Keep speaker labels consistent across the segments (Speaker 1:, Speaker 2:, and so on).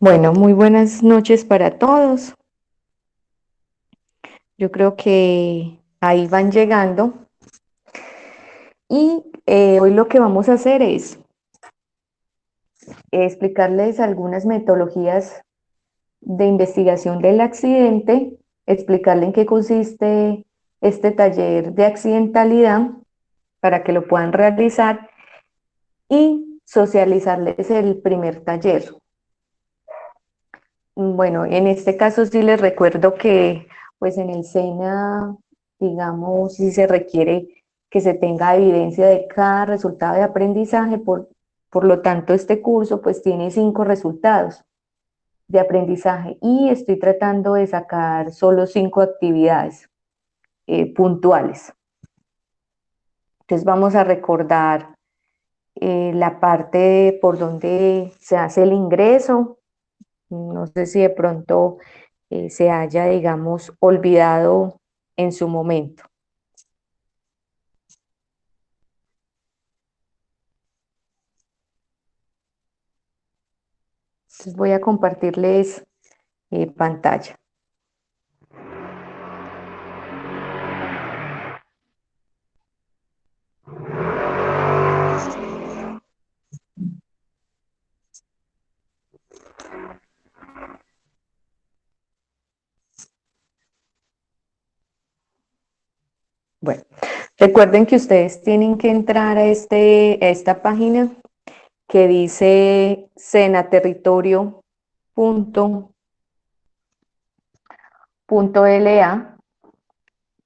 Speaker 1: Bueno, muy buenas noches para todos. Yo creo que ahí van llegando y hoy lo que vamos a hacer es explicarles algunas metodologías de investigación del accidente, explicarle en qué consiste este taller de accidentalidad para que lo puedan realizar y socializarles el primer taller. Bueno, en este caso sí les recuerdo que pues en el SENA, digamos, sí se requiere que se tenga evidencia de cada resultado de aprendizaje, por lo tanto este curso pues tiene 5 resultados de aprendizaje y estoy tratando de sacar solo 5 actividades puntuales. Entonces vamos a recordar la parte por donde se hace el ingreso. No sé si de pronto se haya, digamos, olvidado en su momento. Entonces voy a compartirles pantalla. Bueno, recuerden que ustedes tienen que entrar a esta página que dice senaterritorio.la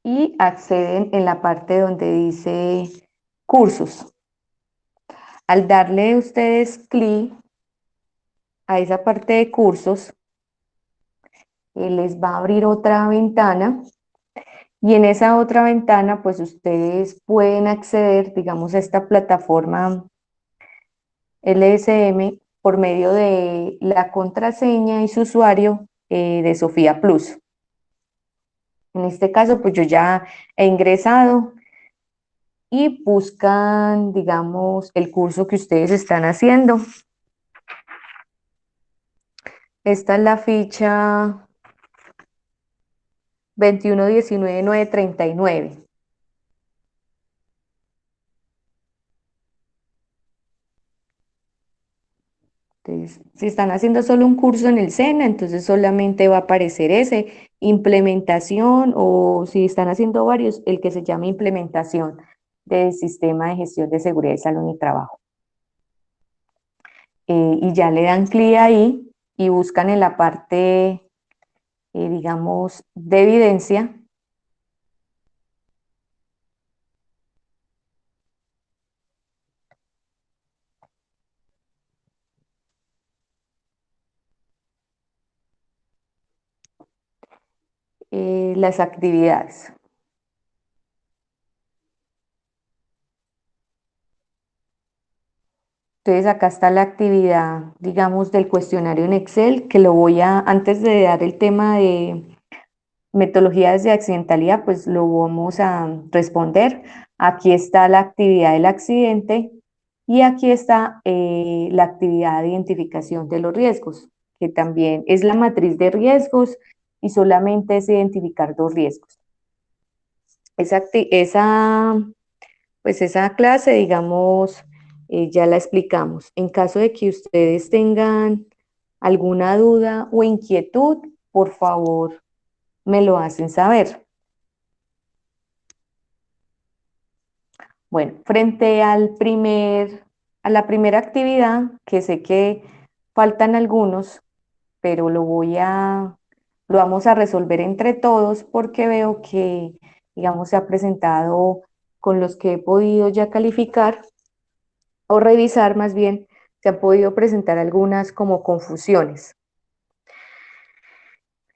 Speaker 1: y acceden en la parte donde dice cursos. Al darle ustedes clic a esa parte de cursos, les va a abrir otra ventana y en esa otra ventana pues ustedes pueden acceder, digamos, a esta plataforma LSM por medio de la contraseña y su usuario de Sofía Plus. En este caso pues yo ya he ingresado y buscan, digamos, el curso que ustedes están haciendo. Esta es la ficha 21-19-939. Entonces, si están haciendo solo un curso en el SENA, entonces solamente va a aparecer ese, implementación, o si están haciendo varios, el que se llama implementación del sistema de gestión de seguridad y salud y trabajo. Y ya le dan clic ahí y buscan en la parte, digamos, de evidencia, las actividades. Entonces acá está la actividad, digamos, del cuestionario en Excel, que lo voy a, antes de dar el tema de metodologías de accidentalidad, pues lo vamos a responder. Aquí está la actividad del accidente y aquí está la actividad de identificación de los riesgos, que también es la matriz de riesgos y solamente es identificar 2 riesgos. Esa clase, digamos, ya la explicamos. En caso de que ustedes tengan alguna duda o inquietud, por favor, me lo hacen saber. Bueno, frente a la primera actividad, que sé que faltan algunos, pero lo vamos a resolver entre todos porque veo que, digamos, se ha presentado con los que he podido ya calificar o revisar más bien, se han podido presentar algunas como confusiones.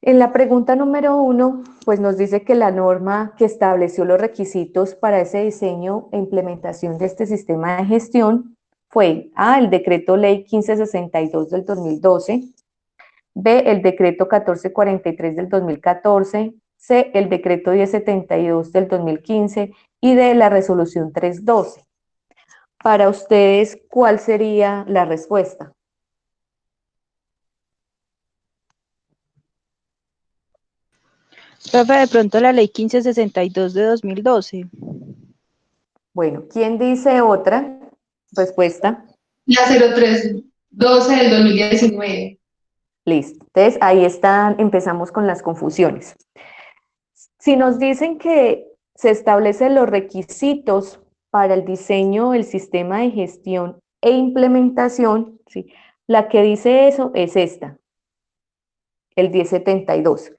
Speaker 1: En la pregunta número 1, pues nos dice que la norma que estableció los requisitos para ese diseño e implementación de este sistema de gestión fue A, el decreto ley 1562 del 2012, B, el decreto 1443 del 2014, C, el decreto 1072 del 2015 y D, la resolución 312. Para ustedes, ¿cuál sería la respuesta?
Speaker 2: Profe, de pronto la ley 1562 de 2012.
Speaker 1: Bueno, ¿quién dice otra respuesta?
Speaker 3: La 0312 del 2019.
Speaker 1: Listo. Entonces, ahí están, empezamos con las confusiones. Si nos dicen que se establecen los requisitos para el diseño del sistema de gestión e implementación, ¿sí? La que dice eso es esta, el 1072.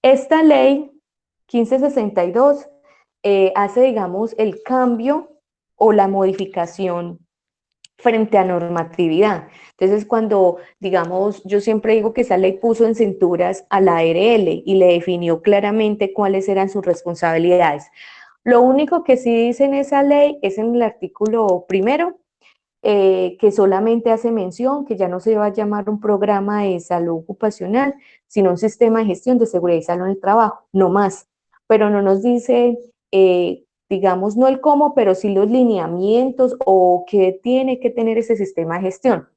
Speaker 1: Esta ley 1562 hace, digamos, el cambio o la modificación frente a normatividad. Entonces, cuando, digamos, yo siempre digo que esa ley puso en cinturas a la ARL y le definió claramente cuáles eran sus responsabilidades. Lo único que sí dice en esa ley es en el artículo primero, que solamente hace mención que ya no se va a llamar un programa de salud ocupacional, sino un sistema de gestión de seguridad y salud en el trabajo, no más. Pero no nos dice, digamos, no el cómo, pero sí los lineamientos o qué tiene que tener ese sistema de gestión.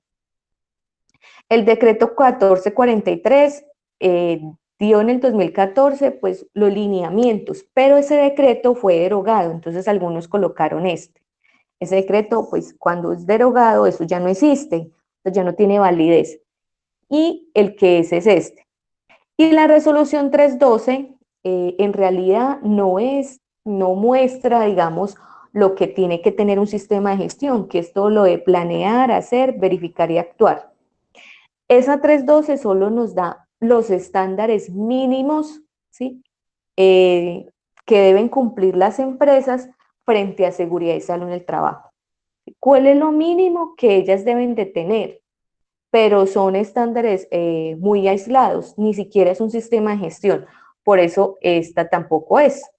Speaker 1: El decreto 1443 dio en el 2014 pues los lineamientos, pero ese decreto fue derogado, entonces algunos colocaron este. Ese decreto, pues cuando es derogado, eso ya no existe, entonces ya no tiene validez. Y el que es este. Y la resolución 312 en realidad no muestra, digamos, lo que tiene que tener un sistema de gestión, que es todo lo de planear, hacer, verificar y actuar. Esa 312 solo nos da los estándares mínimos, ¿sí? Que deben cumplir las empresas frente a seguridad y salud en el trabajo. ¿Cuál es lo mínimo que ellas deben de tener? Pero son estándares muy aislados, ni siquiera es un sistema de gestión. Por eso esta tampoco es.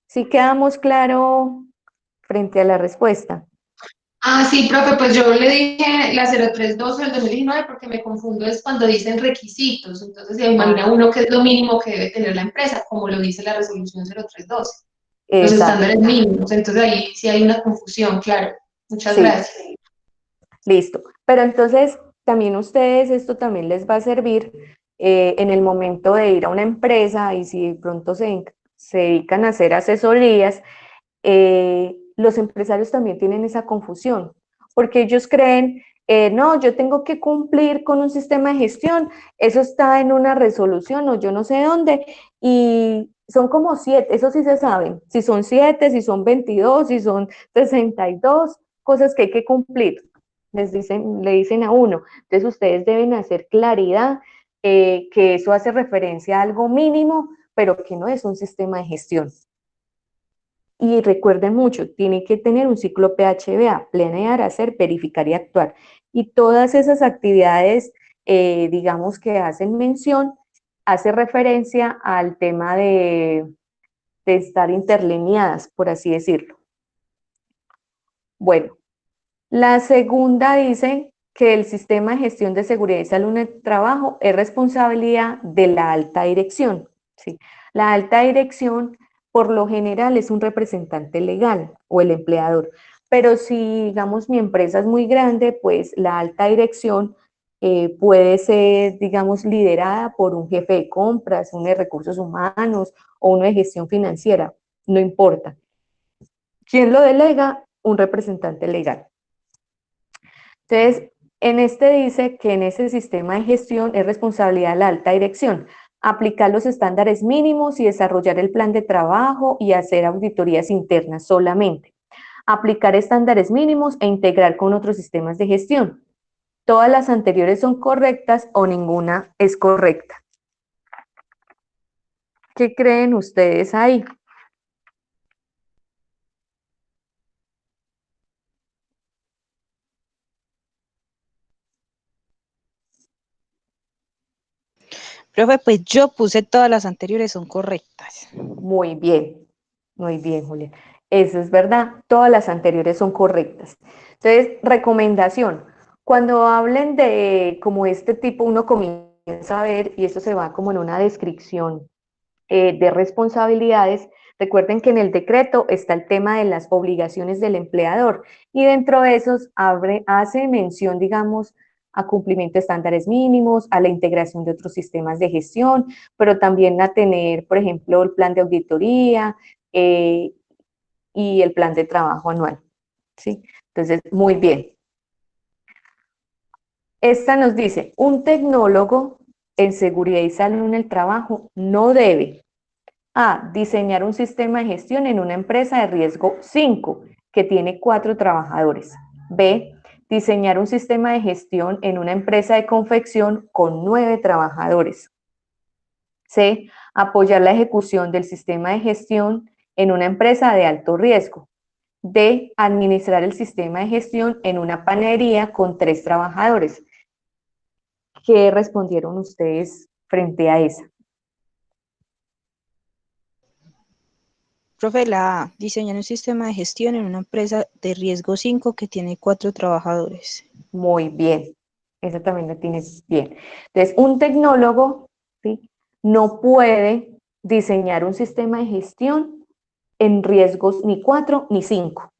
Speaker 1: ¿Sí quedamos claro frente a la respuesta?
Speaker 3: Ah, sí, profe, pues yo le dije la 0312 del 2019 porque me confundo es cuando dicen requisitos. Entonces se imagina
Speaker 1: Ah,
Speaker 3: uno que es lo mínimo que debe tener la empresa, como lo dice la resolución 0312, los
Speaker 1: exacto.
Speaker 3: estándares mínimos. Entonces ahí sí hay una confusión, claro. Muchas
Speaker 1: Sí,
Speaker 3: gracias.
Speaker 1: listo. Pero entonces, también ustedes, esto también les va a servir en el momento de ir a una empresa y si de pronto se dedican a hacer asesorías, los empresarios también tienen esa confusión, porque ellos creen, no, yo tengo que cumplir con un sistema de gestión, eso está en una resolución o yo no sé dónde, y son como 7, eso sí se saben, si son 7, si son 22, si son 62 cosas que hay que cumplir, le dicen a uno. Entonces ustedes deben hacer claridad que eso hace referencia a algo mínimo, pero que no es un sistema de gestión. Y recuerden mucho, tiene que tener un ciclo PHBA, planear, hacer, verificar y actuar. Y todas esas actividades, digamos que hacen mención, hace referencia al tema de estar interlineadas, por así decirlo. Bueno, la segunda dice que el sistema de gestión de seguridad y salud en el trabajo es responsabilidad de la alta dirección. ¿Sí? La alta dirección, por lo general, es un representante legal o el empleador. Pero si, digamos, mi empresa es muy grande, pues la alta dirección puede ser, digamos, liderada por un jefe de compras, uno de recursos humanos o uno de gestión financiera, no importa. ¿Quién lo delega? Un representante legal. Entonces, en este dice que en ese sistema de gestión es responsabilidad de la alta dirección aplicar los estándares mínimos y desarrollar el plan de trabajo y hacer auditorías internas solamente. Aplicar estándares mínimos e integrar con otros sistemas de gestión. Todas las anteriores son correctas o ninguna es correcta. ¿Qué creen ustedes ahí?
Speaker 2: Profe, pues yo puse todas las anteriores son correctas.
Speaker 1: Muy bien, Julia. Eso es verdad, todas las anteriores son correctas. Entonces, recomendación, cuando hablen de como este tipo, uno comienza a ver, y esto se va como en una descripción de responsabilidades, recuerden que en el decreto está el tema de las obligaciones del empleador y dentro de esos hace mención, digamos, a cumplimiento de estándares mínimos, a la integración de otros sistemas de gestión, pero también a tener, por ejemplo, el plan de auditoría y el plan de trabajo anual, ¿sí? Entonces, muy bien. Esta nos dice, un tecnólogo en seguridad y salud en el trabajo no debe A. Diseñar un sistema de gestión en una empresa de riesgo 5 que tiene 4 trabajadores. B. Diseñar un sistema de gestión en una empresa de confección con 9 trabajadores. C. Apoyar la ejecución del sistema de gestión en una empresa de alto riesgo. D. Administrar el sistema de gestión en una panadería con 3 trabajadores. ¿Qué respondieron ustedes frente a esa?
Speaker 2: Profe, la A, diseñar un sistema de gestión en una empresa de riesgo 5 que tiene 4 trabajadores.
Speaker 1: Muy bien, esa también la tienes bien. Entonces, un tecnólogo, ¿sí?, no puede diseñar un sistema de gestión en riesgos ni 4 ni 5.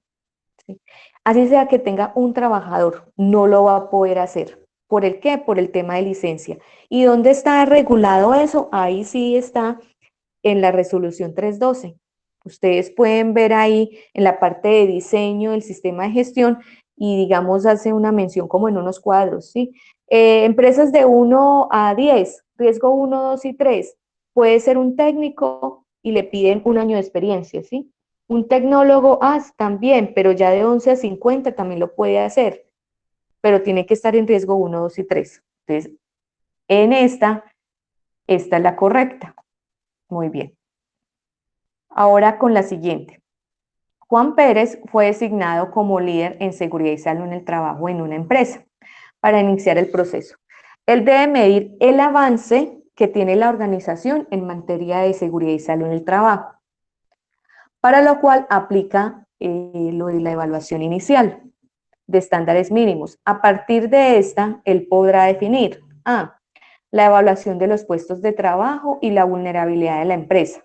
Speaker 1: ¿Sí? Así sea que tenga un trabajador, no lo va a poder hacer. ¿Por el qué? Por el tema de licencia. ¿Y dónde está regulado eso? Ahí sí está en la resolución 312. Ustedes pueden ver ahí en la parte de diseño del sistema de gestión y digamos hace una mención como en unos cuadros, ¿sí? Empresas de 1 a 10, riesgo 1, 2 y 3, puede ser un técnico y le piden un año de experiencia, ¿sí? Un tecnólogo, también, pero ya de 11 a 50 también lo puede hacer, pero tiene que estar en riesgo 1, 2 y 3. Entonces, en esta es la correcta. Muy bien. Ahora con la siguiente. Juan Pérez fue designado como líder en seguridad y salud en el trabajo en una empresa para iniciar el proceso. Él debe medir el avance que tiene la organización en materia de seguridad y salud en el trabajo, para lo cual aplica lo de la evaluación inicial de estándares mínimos. A partir de esta, él podrá definir A. La evaluación de los puestos de trabajo y la vulnerabilidad de la empresa.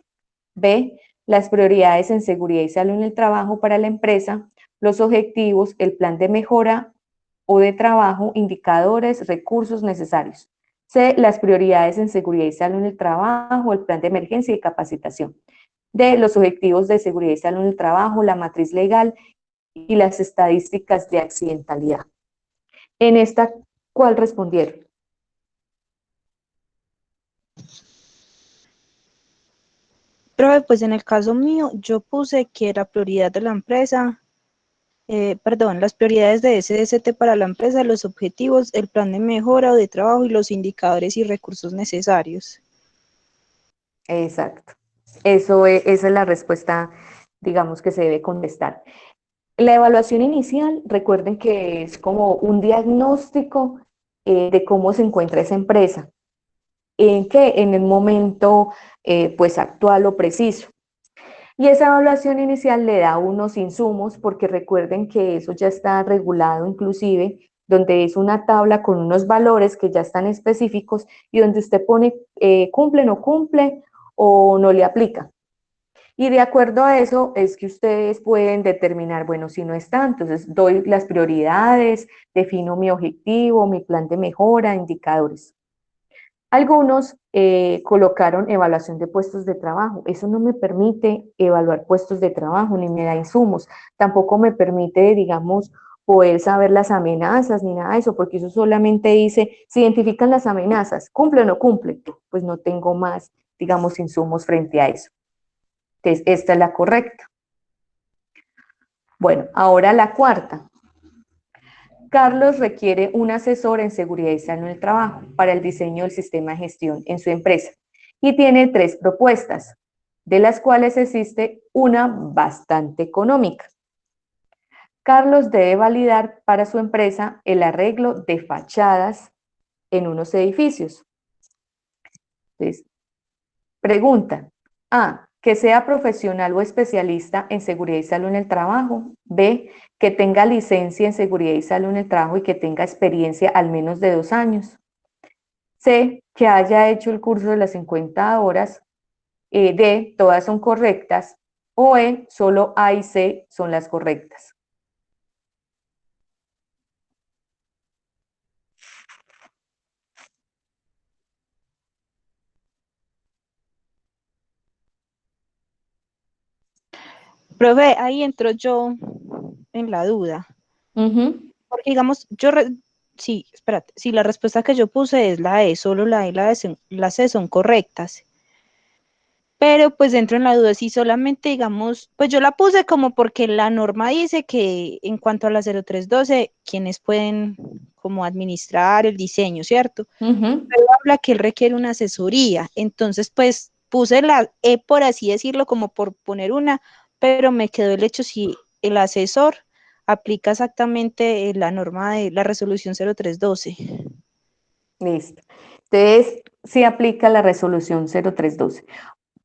Speaker 1: B. Las prioridades en seguridad y salud en el trabajo para la empresa, los objetivos, el plan de mejora o de trabajo, indicadores, recursos necesarios. C. Las prioridades en seguridad y salud en el trabajo, el plan de emergencia y capacitación. D. Los objetivos de seguridad y salud en el trabajo, la matriz legal y las estadísticas de accidentalidad. En esta, ¿cuál respondieron?
Speaker 2: Profe, pues en el caso mío, yo puse que la prioridad de la empresa, las prioridades de SDST para la empresa, los objetivos, el plan de mejora o de trabajo y los indicadores y recursos necesarios.
Speaker 1: Exacto. Esa es la respuesta, digamos, que se debe contestar. La evaluación inicial, recuerden que es como un diagnóstico de cómo se encuentra esa empresa, en el momento pues actual o preciso. Y esa evaluación inicial le da unos insumos, porque recuerden que eso ya está regulado inclusive, donde es una tabla con unos valores que ya están específicos y donde usted pone cumple, no cumple o no le aplica. Y de acuerdo a eso es que ustedes pueden determinar, bueno, si no está, entonces doy las prioridades, defino mi objetivo, mi plan de mejora, indicadores. Algunos colocaron evaluación de puestos de trabajo. Eso no me permite evaluar puestos de trabajo, ni me da insumos. Tampoco me permite, digamos, poder saber las amenazas, ni nada de eso, porque eso solamente dice, se identifican las amenazas, ¿cumple o no cumple? Pues no tengo más, digamos, insumos frente a eso. Entonces, esta es la correcta. Bueno, ahora la cuarta. Carlos requiere un asesor en seguridad y salud en el trabajo para el diseño del sistema de gestión en su empresa y tiene 3 propuestas, de las cuales existe una bastante económica. Carlos debe validar para su empresa el arreglo de fachadas en unos edificios. Entonces, pregunta A, que sea profesional o especialista en seguridad y salud en el trabajo. B, que tenga licencia en seguridad y salud en el trabajo y que tenga experiencia al menos de 2 años. C, que haya hecho el curso de las 50 horas. D, todas son correctas. O E, solo A y C son las correctas.
Speaker 2: Profe, ahí entro yo en la duda.
Speaker 1: Ujú.
Speaker 2: Porque digamos, sí, espérate, si la respuesta que yo puse es la E, solo la E y la C son correctas. Pero pues entro en la duda, si solamente digamos, pues yo la puse como porque la norma dice que en cuanto a la 0312, quienes pueden como administrar el diseño, ¿cierto?
Speaker 1: Ujú.
Speaker 2: Pero habla que él requiere una asesoría, entonces pues puse la E por así decirlo, como por poner una, pero me quedó el hecho si el asesor aplica exactamente la norma de la resolución 0312.
Speaker 1: Listo. Entonces, sí aplica la resolución 0312.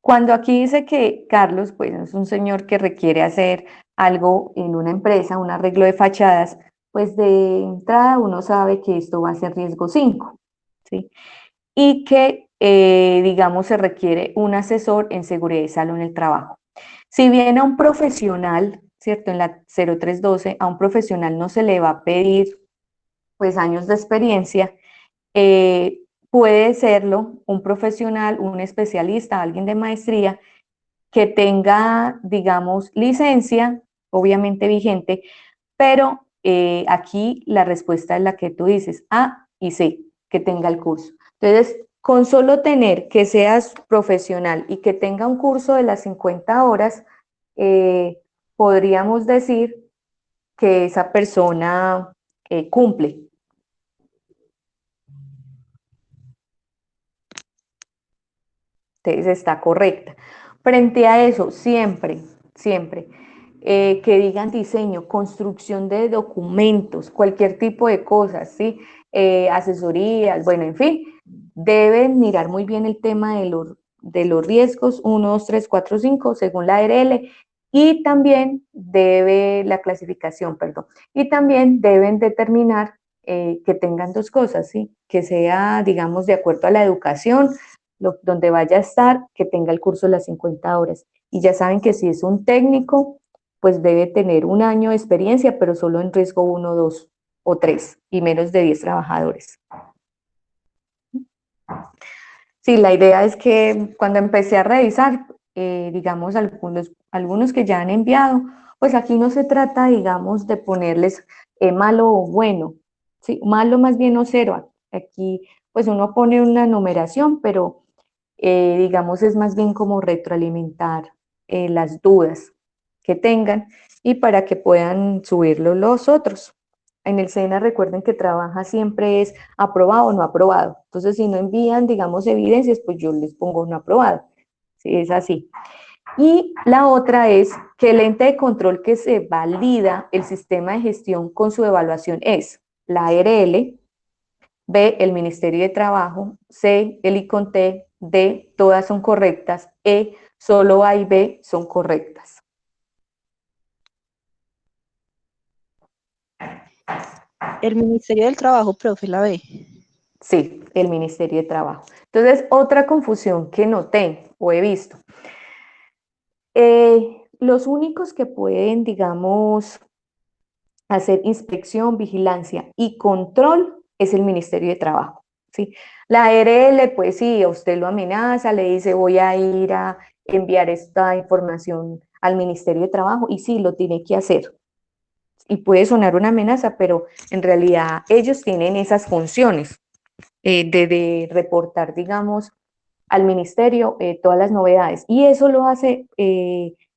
Speaker 1: Cuando aquí dice que Carlos, pues es un señor que requiere hacer algo en una empresa, un arreglo de fachadas, pues de entrada uno sabe que esto va a ser riesgo 5, ¿sí? Y que, digamos, se requiere un asesor en seguridad y salud en el trabajo. Si bien a un profesional, ¿cierto? En la 0312, a un profesional no se le va a pedir, pues, años de experiencia, eh, puede serlo un profesional, un especialista, alguien de maestría que tenga, digamos, licencia, obviamente vigente, pero aquí la respuesta es la que tú dices, A y C, que tenga el curso. Entonces, con solo tener que seas profesional y que tenga un curso de las 50 horas, podríamos decir que esa persona cumple. Entonces está correcta. Frente a eso, siempre, siempre, que digan diseño, construcción de documentos, cualquier tipo de cosas, ¿sí? Asesorías, bueno, en fin, deben mirar muy bien el tema de los riesgos 1, 2, 3, 4, 5, según la ARL, y también debe, la clasificación, perdón, y también deben determinar que tengan dos cosas, ¿sí? Que sea, digamos, de acuerdo a la educación, donde vaya a estar, que tenga el curso de las 50 horas. Y ya saben que si es un técnico, pues debe tener un año de experiencia, pero solo en riesgo 1, 2 o 3 y menos de 10 trabajadores. Sí, la idea es que cuando empecé a revisar, digamos, algunos que ya han enviado, pues aquí no se trata, digamos, de ponerles malo o bueno, ¿sí? Malo más bien o cero. Aquí, pues uno pone una numeración, pero digamos, es más bien como retroalimentar las dudas que tengan y para que puedan subirlo los otros. En el SENA recuerden que trabaja siempre es aprobado o no aprobado. Entonces, si no envían, digamos, evidencias, pues yo les pongo no aprobado. Sí, es así. Y la otra es que el ente de control que se valida el sistema de gestión con su evaluación es la ARL, B, el Ministerio de Trabajo, C, el ICONTE, D, todas son correctas, E, solo A y B son correctas.
Speaker 2: El Ministerio del Trabajo, profe, la B.
Speaker 1: Sí, el Ministerio de Trabajo. Entonces, otra confusión que noté o he visto. Los únicos que pueden, digamos, hacer inspección, vigilancia y control es el Ministerio de Trabajo, ¿sí? La ARL, pues sí, a usted lo amenaza, le dice voy a ir a enviar esta información al Ministerio de Trabajo y sí, lo tiene que hacer. Y puede sonar una amenaza, pero en realidad ellos tienen esas funciones de reportar, digamos, al ministerio todas las novedades. Y eso lo hace,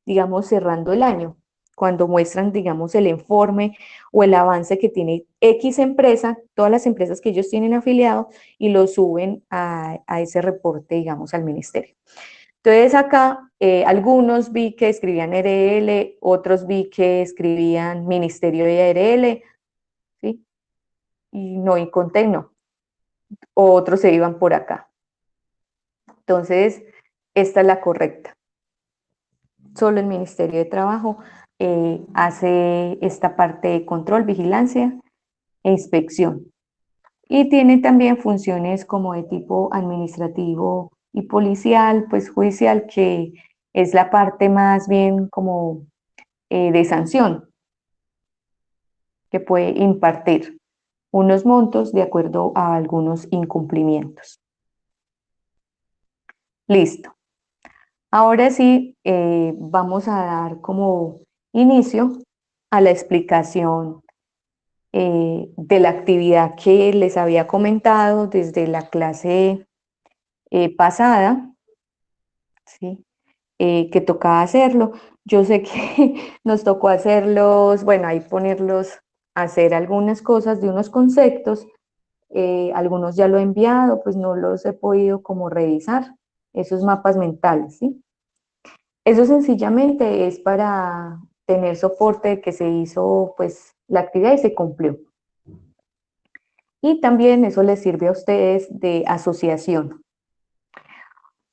Speaker 1: digamos, cerrando el año, cuando muestran, digamos, el informe o el avance que tiene X empresa, todas las empresas que ellos tienen afiliados, y lo suben a ese reporte, digamos, al ministerio. Entonces acá algunos vi que escribían ARL, otros vi que escribían Ministerio de ARL, ¿sí? Y no, y conté no, otros se iban por acá. Entonces, esta es la correcta. Solo el Ministerio de Trabajo hace esta parte de control, vigilancia e inspección. Y tiene también funciones como de tipo administrativo y policial, pues judicial, que es la parte más bien como de sanción que puede impartir unos montos de acuerdo a algunos incumplimientos. Listo. Ahora sí, vamos a dar como inicio a la explicación de la actividad que les había comentado desde la clase pasada, ¿sí? Que tocaba hacerlo. Yo sé que nos tocó hacerlos, bueno, ahí ponerlos a hacer algunas cosas de unos conceptos, algunos ya lo he enviado, pues no los he podido como revisar, esos mapas mentales, ¿sí? Eso sencillamente es para tener soporte de que se hizo pues la actividad y se cumplió. Y también eso les sirve a ustedes de asociación.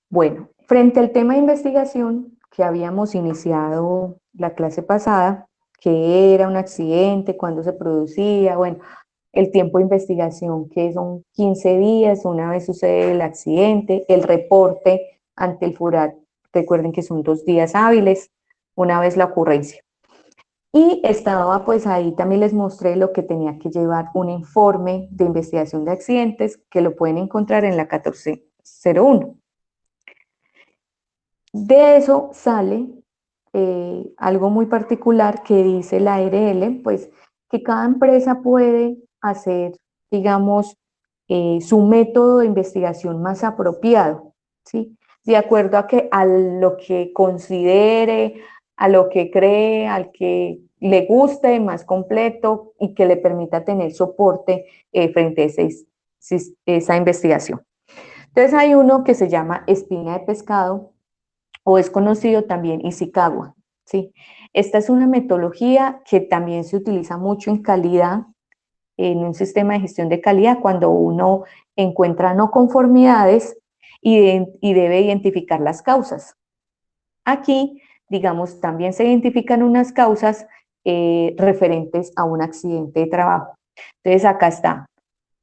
Speaker 1: Bueno, frente al tema de investigación que habíamos iniciado la clase pasada, qué era un accidente, cuándo se producía, bueno, el tiempo de investigación que son 15 días, una vez sucede el accidente, el reporte ante el FURAT, recuerden que son 2 días hábiles, una vez la ocurrencia. Y estaba pues ahí también les mostré lo que tenía que llevar un informe de investigación de accidentes que lo pueden encontrar en la 1401. De eso sale algo muy particular que dice la ARL, pues que cada empresa puede hacer, digamos, su método de investigación más apropiado, ¿sí? De acuerdo a lo que considere, a lo que cree, al que le guste más completo y que le permita tener soporte frente a esa investigación. Entonces hay uno que se llama espina de pescado, o es conocido también Ishikawa, ¿sí? Esta es una metodología que también se utiliza mucho en calidad, en un sistema de gestión de calidad, cuando uno encuentra no conformidades y debe identificar las causas. Aquí, digamos, también se identifican unas causas referentes a un accidente de trabajo. Entonces, acá está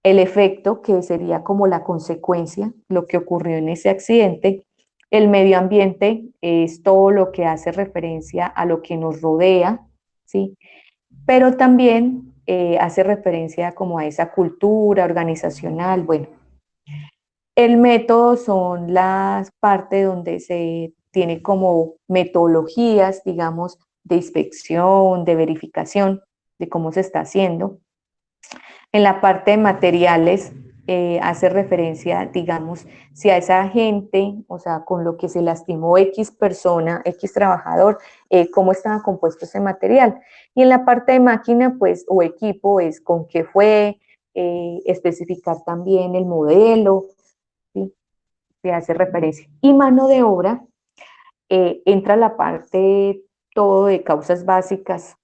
Speaker 1: el efecto, que sería como la consecuencia, lo que ocurrió en ese accidente. El medio ambiente es todo lo que hace referencia a lo que nos rodea, ¿sí? Pero también hace referencia como a esa cultura organizacional. Bueno, el método son las partes donde se tiene como metodologías, digamos, de inspección, de verificación de cómo se está haciendo. En la parte de materiales hace referencia, digamos, si a esa gente, o sea, con lo que se lastimó X persona, X trabajador, cómo estaba compuesto ese material. Y en la parte de máquina, pues, o equipo, es con qué fue, especificar también el modelo, ¿sí? Se hace referencia. Y mano de obra, entra la parte todo de causas básicas,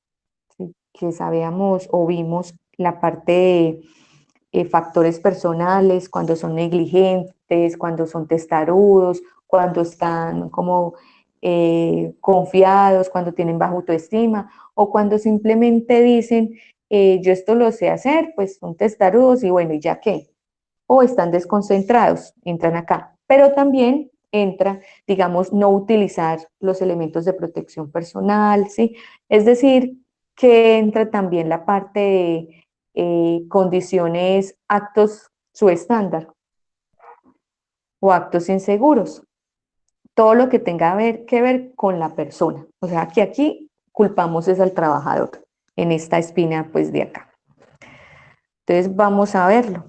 Speaker 1: ¿sí? Que sabíamos o vimos la parte de factores personales, cuando son negligentes, cuando son testarudos, cuando están como confiados, cuando tienen baja autoestima o cuando simplemente dicen, yo esto lo sé hacer, pues son testarudos y bueno, ¿y ya qué? O están desconcentrados, entran acá. Pero también entra, digamos, no utilizar los elementos de protección personal, ¿sí? Es decir, que entra también la parte de condiciones, actos subestándar o actos inseguros. Todo lo que tenga que ver con la persona. O sea, que aquí culpamos es al trabajador en esta espina pues de acá. Entonces vamos a verlo.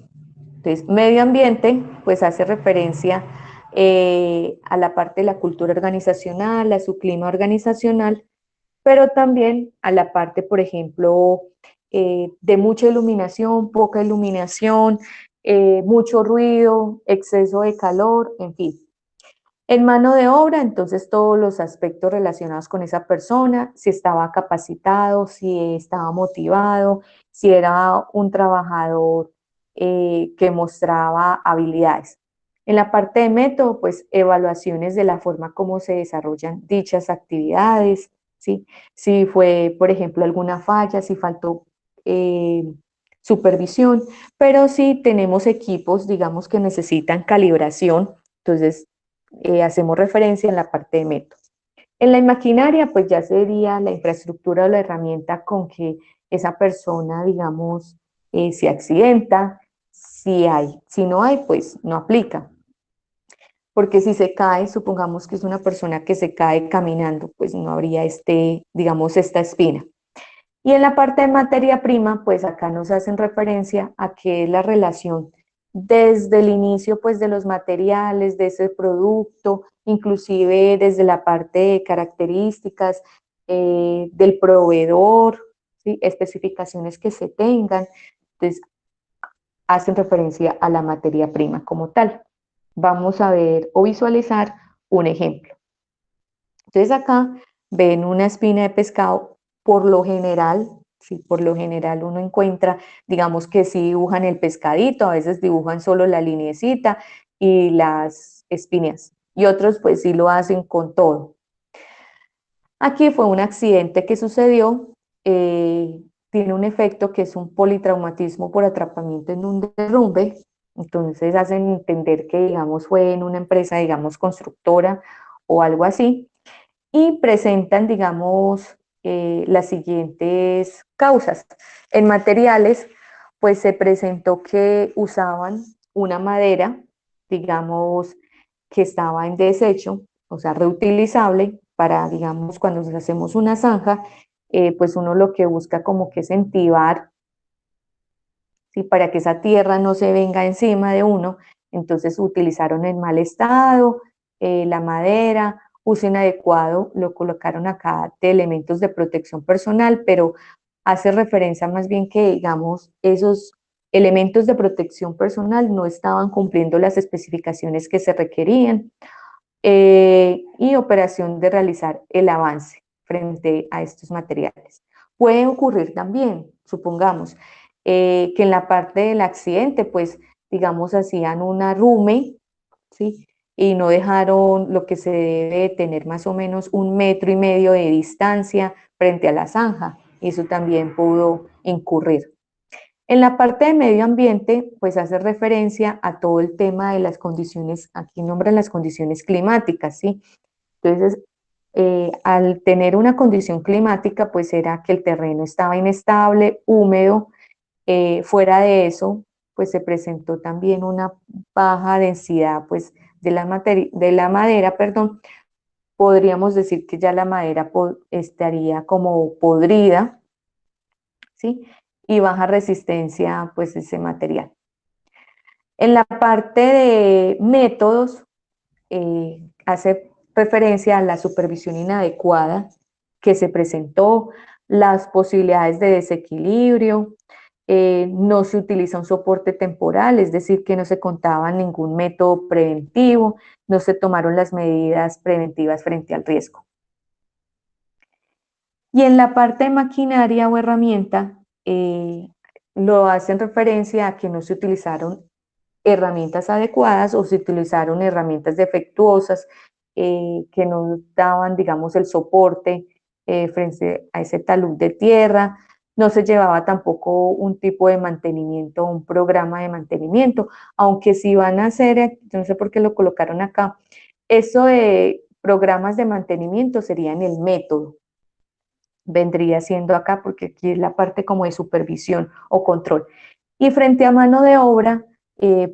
Speaker 1: Entonces, medio ambiente, pues hace referencia a la parte de la cultura organizacional, a su clima organizacional, pero también a la parte, por ejemplo, de mucha iluminación, poca iluminación, mucho ruido, exceso de calor, en fin. En mano de obra, entonces todos los aspectos relacionados con esa persona, si estaba capacitado, si estaba motivado, si era un trabajador que mostraba habilidades. En la parte de método, pues evaluaciones de la forma como se desarrollan dichas actividades, ¿sí? Si fue, por ejemplo, alguna falla, si faltó supervisión, pero si tenemos equipos, digamos, que necesitan calibración, entonces hacemos referencia en la parte de método. En la maquinaria, pues ya sería la infraestructura o la herramienta con que esa persona, digamos, se accidenta, si hay. Si no hay, pues no aplica. porque si se cae, supongamos que es una persona que se cae caminando, pues no habría digamos, esta espina. Y en la parte de materia prima, pues acá nos hacen referencia a qué es la relación desde el inicio, pues de los materiales, de ese producto, inclusive desde la parte de características del proveedor, ¿sí? Especificaciones que se tengan. Entonces, hacen referencia a la materia prima como tal. Vamos a ver o visualizar un ejemplo. Entonces acá ven una espina de pescado, por lo general, sí, por lo general uno encuentra, digamos que si dibujan el pescadito, a veces dibujan solo la linecita y las espinas, y otros pues sí lo hacen con todo. Aquí fue un accidente que sucedió, tiene un efecto que es un politraumatismo por atrapamiento en un derrumbe, entonces hacen entender que, digamos, fue en una empresa, digamos, constructora o algo así, y presentan, digamos, las siguientes causas. En materiales, pues se presentó que usaban una madera, digamos, que estaba en desecho, o sea, reutilizable, para, digamos, cuando hacemos una zanja, pues uno lo que busca como que es entibar, ¿sí? Para que esa tierra no se venga encima de uno, entonces utilizaron en mal estado, la madera, uso inadecuado, lo colocaron acá de elementos de protección personal, pero hace referencia más bien que, digamos, esos elementos de protección personal no estaban cumpliendo las especificaciones que se requerían, y operación de realizar el avance frente a estos materiales. Puede ocurrir también, supongamos, que en la parte del accidente, pues, digamos, hacían un arrume, ¿sí? Y no dejaron lo que se debe tener más o menos 1,5 metros de distancia frente a la zanja, y eso también pudo incurrir. En la parte de medio ambiente, pues hace referencia a todo el tema de las condiciones, aquí nombran las condiciones climáticas, ¿sí? Entonces, al tener una condición climática, pues era que el terreno estaba inestable, húmedo, fuera de eso, pues se presentó también una baja densidad, pues, de la madera, perdón, podríamos decir que ya la madera estaría como podrida, ¿sí? Y baja resistencia, pues, ese material. En la parte de métodos, hace referencia a la supervisión inadecuada que se presentó, las posibilidades de desequilibrio, no se utiliza un soporte temporal, es decir, que no se contaba ningún método preventivo, no se tomaron las medidas preventivas frente al riesgo. Y en la parte de maquinaria o herramienta, lo hacen referencia a que no se utilizaron herramientas adecuadas o se utilizaron herramientas defectuosas, que no daban, digamos, el soporte frente a ese talud de tierra. No se llevaba tampoco un tipo de mantenimiento, un programa de mantenimiento, aunque sí van a hacer, no sé por qué lo colocaron acá, eso de programas de mantenimiento sería en el método, vendría siendo acá, porque aquí es la parte como de supervisión o control. Y frente a mano de obra,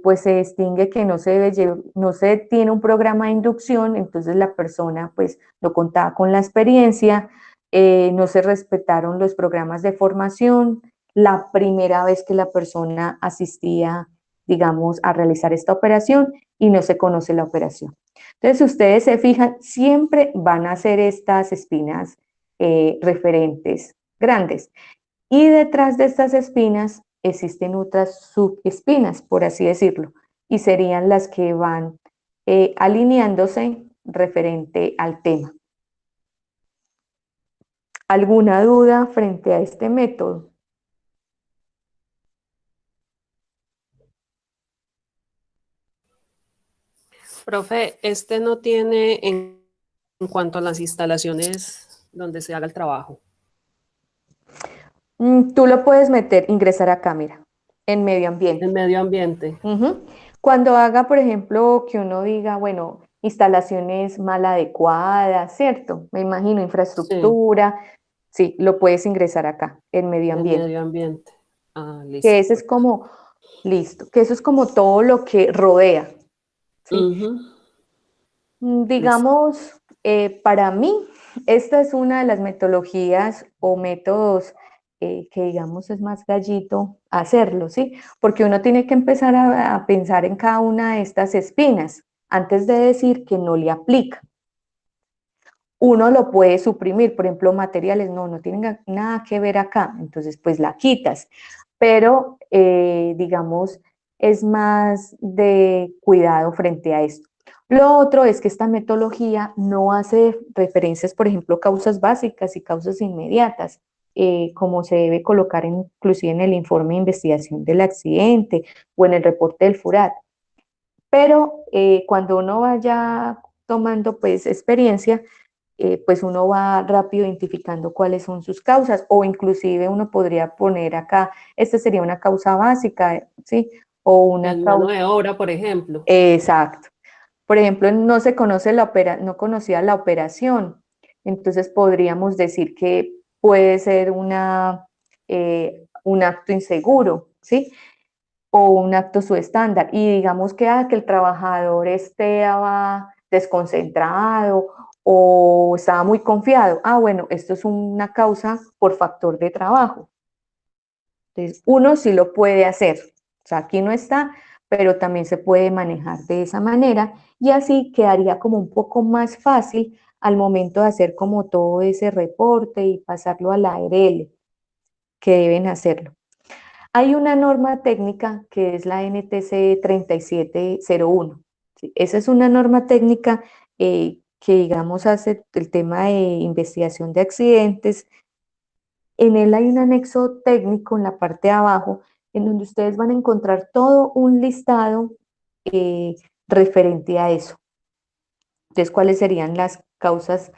Speaker 1: pues se distingue que no se tiene un programa de inducción, entonces la persona pues no contaba con la experiencia, no se respetaron los programas de formación, la primera vez que la persona asistía, digamos, a realizar esta operación y no se conoce la operación. Entonces, si ustedes se fijan, siempre van a ser estas espinas referentes grandes. Y detrás de estas espinas existen otras subespinas, por así decirlo, y serían las que van alineándose referente al tema. ¿Alguna duda frente a este método?
Speaker 4: Profe, este no tiene en cuanto a las instalaciones donde se haga el trabajo.
Speaker 1: Tú lo puedes ingresar acá, mira, en medio ambiente.
Speaker 4: En medio ambiente.
Speaker 1: Cuando haga, por ejemplo, que uno diga, bueno, instalaciones mal adecuadas, ¿cierto? Me imagino, infraestructura, sí, lo puedes ingresar acá, en medio
Speaker 4: En
Speaker 1: ambiente.
Speaker 4: medio ambiente. Ah,
Speaker 1: Que
Speaker 4: listo.
Speaker 1: ese es como, listo, que eso es como todo lo que rodea, ¿sí?
Speaker 4: Listo.
Speaker 1: Digamos, para mí, esta es una de las metodologías o métodos que, digamos, es más gallito hacerlo, ¿sí? Porque uno tiene que empezar a pensar en cada una de estas espinas antes de decir que no le aplica. Uno lo puede suprimir, por ejemplo, materiales, no tienen nada que ver acá, entonces pues la quitas, pero digamos, es más de cuidado frente a esto. Lo otro es que esta metodología no hace referencias, por ejemplo, causas básicas y causas inmediatas, como se debe colocar inclusive en el informe de investigación del accidente o en el reporte del FURAT. Pero cuando uno vaya tomando pues experiencia, pues uno va rápido identificando cuáles son sus causas, o inclusive uno podría poner acá, esta sería una causa básica, ¿sí? O una
Speaker 4: En mano
Speaker 1: causa,
Speaker 4: de obra, por ejemplo.
Speaker 1: exacto. Por ejemplo, no se conoce no conocía la operación, entonces podríamos decir que puede ser un acto inseguro, ¿sí? O un acto subestándar, y digamos que el trabajador estaba desconcentrado o estaba muy confiado. Bueno, esto es una causa por factor de trabajo. Entonces, uno sí lo puede hacer. O sea, aquí no está, pero también se puede manejar de esa manera y así quedaría como un poco más fácil al momento de hacer como todo ese reporte y pasarlo a la ARL, que deben hacerlo. Hay una norma técnica que es la NTC 3701. ¿Sí? Esa es una norma técnica que, digamos, hace el tema de investigación de accidentes. En él hay un anexo técnico en la parte de abajo, en donde ustedes van a encontrar todo un listado eh, referente a eso. Entonces, ¿cuáles serían las causas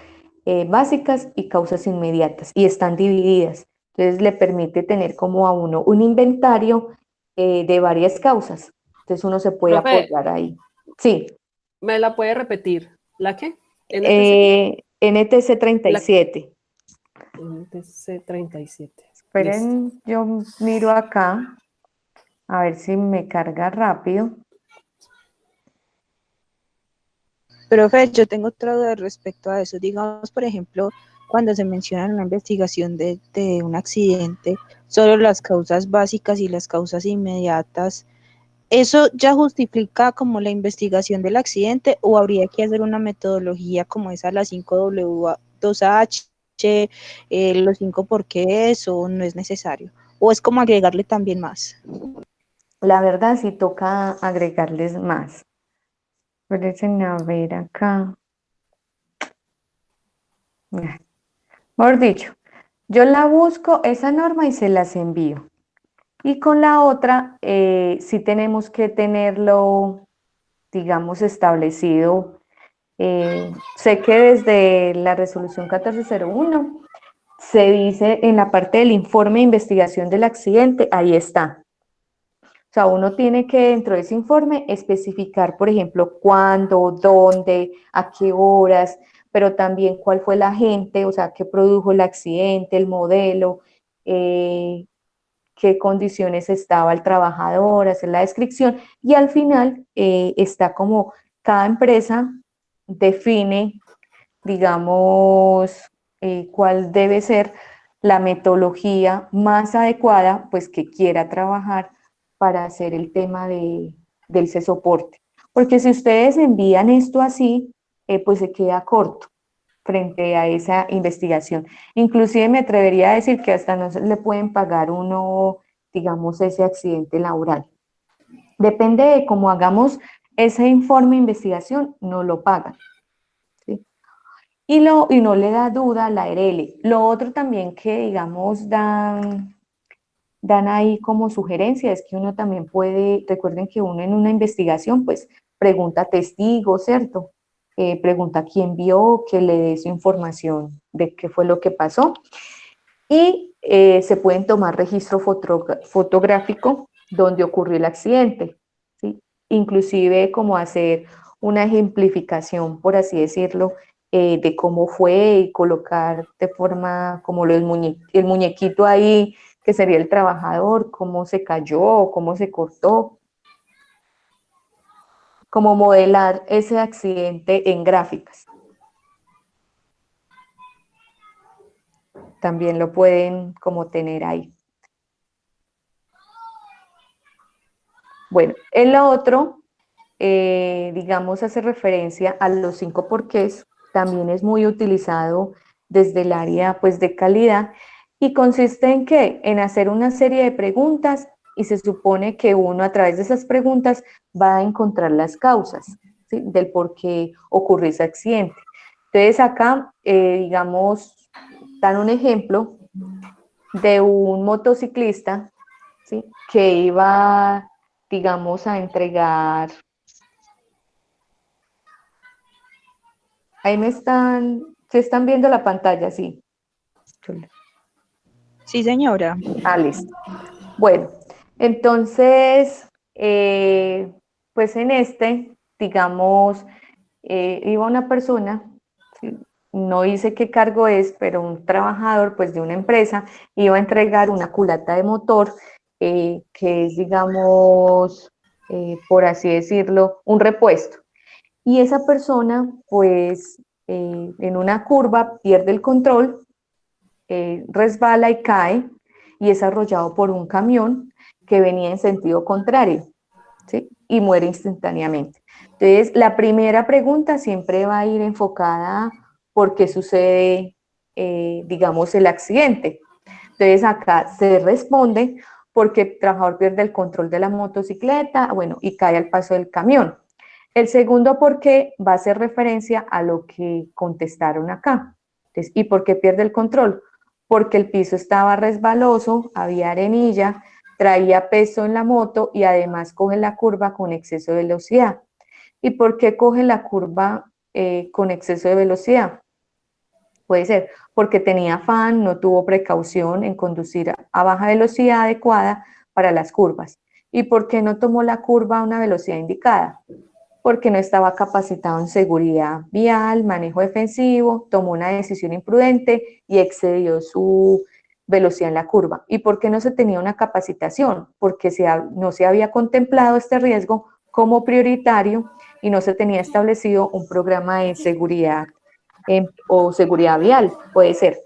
Speaker 1: básicas y causas inmediatas? Y están divididas. Entonces, le permite tener como a uno un inventario de varias causas. Entonces, uno se puede
Speaker 4: Profe,
Speaker 1: apoyar ahí. Sí,
Speaker 4: ¿me la puede repetir? ¿La qué? ¿NTC qué?
Speaker 1: NTC
Speaker 4: La
Speaker 1: 37.
Speaker 4: NTC 37. Listo.
Speaker 1: Esperen, yo miro acá, a ver si me carga rápido.
Speaker 2: Profe, yo tengo otra duda respecto a eso. Digamos, por ejemplo, cuando se menciona en una investigación de un accidente, solo las causas básicas y las causas inmediatas, ¿eso ya justifica como la investigación del accidente o habría que hacer una metodología como esa, la 5W2H, los 5 por qué es o no es necesario? ¿O es como agregarle también más?
Speaker 1: La verdad, sí toca agregarles más. Pueden a ver acá. Mejor dicho, yo la busco esa norma y se las envío. Y con la otra, sí tenemos que tenerlo, digamos, establecido. Sé que desde la resolución 1401 se dice en la parte del informe de investigación del accidente, ahí está. O sea, uno tiene que dentro de ese informe especificar, por ejemplo, cuándo, dónde, a qué horas, pero también cuál fue el agente, o sea, qué produjo el accidente, el modelo, qué condiciones estaba el trabajador, hacer la descripción y al final está como cada empresa define, digamos, cuál debe ser la metodología más adecuada, pues que quiera trabajar para hacer el tema del soporte. Porque si ustedes envían esto así, pues se queda corto frente a esa investigación. Inclusive me atrevería a decir que hasta no se le pueden pagar uno, digamos, ese accidente laboral. Depende de cómo hagamos ese informe de investigación, no lo pagan. ¿Sí? Y no le da duda a la ARL. Lo otro también que, digamos, dan ahí como sugerencia es que uno también puede, recuerden que uno en una investigación, pues pregunta a testigos, ¿cierto? Pregunta a quién vio, que le dé su información de qué fue lo que pasó. Y se pueden tomar registro fotográfico donde ocurrió el accidente, ¿sí? Inclusive como hacer una ejemplificación, por así decirlo, de cómo fue y colocar de forma como el muñequito ahí, que sería el trabajador, cómo se cayó, cómo se cortó, como modelar ese accidente en gráficas. También lo pueden como tener ahí. Bueno, el otro, digamos, hace referencia a los 5 porqués, también es muy utilizado desde el área pues, de calidad y consiste en ¿qué? En hacer una serie de preguntas y se supone que uno a través de esas preguntas va a encontrar las causas, ¿sí? Del por qué ocurrió ese accidente. Entonces acá, digamos, dan un ejemplo de un motociclista, ¿sí? Que iba, digamos, a entregar. Ahí se están viendo la pantalla, sí.
Speaker 2: Sí, señora.
Speaker 1: Ah, listo. Bueno, entonces, pues en digamos, iba una persona, ¿sí? No dice qué cargo es, pero un trabajador pues de una empresa iba a entregar una culata de motor, que es, digamos, por así decirlo, un repuesto. Y esa persona, pues, en una curva pierde el control, resbala y cae y es arrollado por un camión que venía en sentido contrario, ¿sí? Y muere instantáneamente. Entonces, la primera pregunta siempre va a ir enfocada por qué sucede, digamos, el accidente. Entonces, acá se responde porque el trabajador pierde el control de la motocicleta, bueno, y cae al paso del camión. El segundo por qué va a hacer referencia a lo que contestaron acá. Entonces, ¿y por qué pierde el control? Porque el piso estaba resbaloso, había arenilla, traía peso en la moto y además coge la curva con exceso de velocidad. ¿Y por qué coge la curva con exceso de velocidad? Puede ser porque tenía afán, no tuvo precaución en conducir a baja velocidad adecuada para las curvas. ¿Y por qué no tomó la curva a una velocidad indicada? Porque no estaba capacitado en seguridad vial, manejo defensivo, tomó una decisión imprudente y excedió su velocidad en la curva. ¿Y por qué no se tenía una capacitación? Porque no se había contemplado este riesgo como prioritario y no se tenía establecido un programa de seguridad o seguridad vial, puede ser.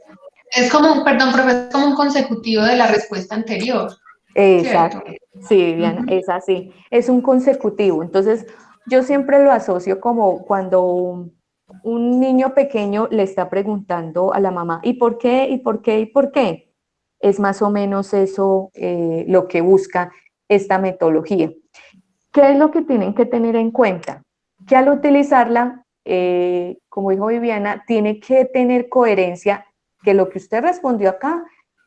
Speaker 3: Es como un, perdón, profe, es como un consecutivo de la respuesta anterior, ¿cierto?
Speaker 1: Exacto, sí, Viviana, es así, es un consecutivo. Entonces, yo siempre lo asocio como cuando un niño pequeño le está preguntando a la mamá, ¿y por qué? ¿Y por qué? ¿Y por qué? Es más o menos eso lo que busca esta metodología. ¿Qué es lo que tienen que tener en cuenta? Que al utilizarla, como dijo Viviana, tiene que tener coherencia, que lo que usted respondió acá,